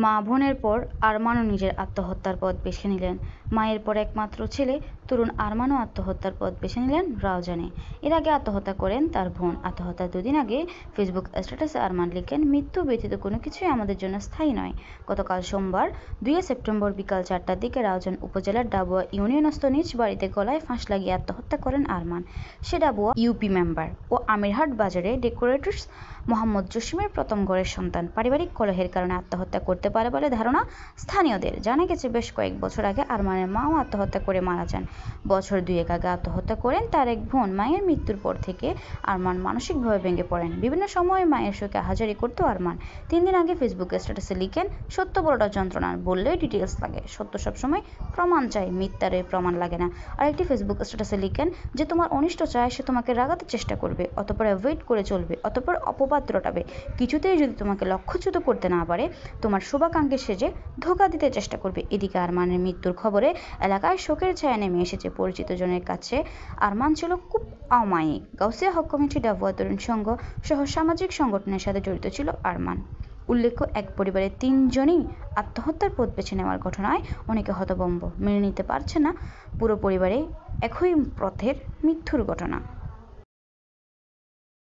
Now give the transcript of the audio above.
মা বোনের পর আরমানও নিজের আত্মহত্যার পথ বেছে নিলেন। মায়ের পর একমাত্র ছেলে তরুণ আরমানও আত্মহত্যার পথ বেছে নিলেন রাউজানে। এর আগে আত্মহত্যা করেন তার বোন। আত্মহত্যার দুদিন আগে ফেসবুক স্ট্যাটাসে আরমান লিখেন, মৃত্যু ব্যতীত কোনো কিছুই আমাদের জন্য স্থায়ী নয়। গতকাল সোমবার ২ সেপ্টেম্বর বিকাল ৪টার দিকে রাউজান উপজেলার ডাবুয়া ইউনিয়নস্থ নিজ বাড়িতে গলায় ফাঁস লাগিয়ে আত্মহত্যা করেন আরমান। সে ডাবুয়া ইউপি মেম্বার ও আমিরহাট বাজারে ডেকোরেটরস মোহাম্মদ জসিমের প্রথম ঘরের সন্তান। পারিবারিক কলহের কারণে আত্মহত্যা করতে পারে বলে ধারণা স্থানীয়দের। জানা গেছে, বেশ কয়েক বছর আগে আরমানের মাও আত্মহত্যা করে মারা যান। বছর দুয়েক আগে আত্মহত্যা করেন তার এক বোন। মায়ের মৃত্যুর পর থেকে আরমান মানসিকভাবে ভেঙে পড়েন। বিভিন্ন সময়ে মায়ের শোকে হাজারি করত আরমান। ৩ দিন আগে ফেসবুক স্ট্যাটাসে লিখেন, সত্য বড়টা যন্ত্রণার, বললেই ডিটেলস লাগে। সত্য সবসময় প্রমাণ চায়, মিথ্যার প্রমাণ লাগে না। আরেকটি ফেসবুক স্ট্যাটাসে লিখেন, যে তোমার অনিষ্ট চায় সে তোমাকে রাগাতে চেষ্টা করবে, অতঃপর অ্যাভয়েড করে চলবে, অতঃপর অপবাদ রটাবে। কিছুতেই যদি তোমাকে লক্ষ্যচ্যুত করতে না পারে, তোমার শুভাকাঙ্ক্ষী সেজে ধোঁকা দিতে চেষ্টা করবে। এদিকে আরমানের মৃত্যুর খবরে এলাকায় শোকের ছায়া নেমে এসেছে। পরিচিত জনের কাছে আরমান ছিল খুব অমায়িক। গাউসিয়া হক কমিটি, ডাবুয়া তরুণ সংঘ সহ সামাজিক সংগঠনের সাথে জড়িত ছিল আরমান। উল্লেখ্য, এক পরিবারের ৩ জনই আত্মহত্যার পথ বেছে নেওয়ার ঘটনায় অনেকে হতভম্ব। মেনে নিতে পারছে না পুরো পরিবারে একই পথের মৃত্যুর ঘটনা।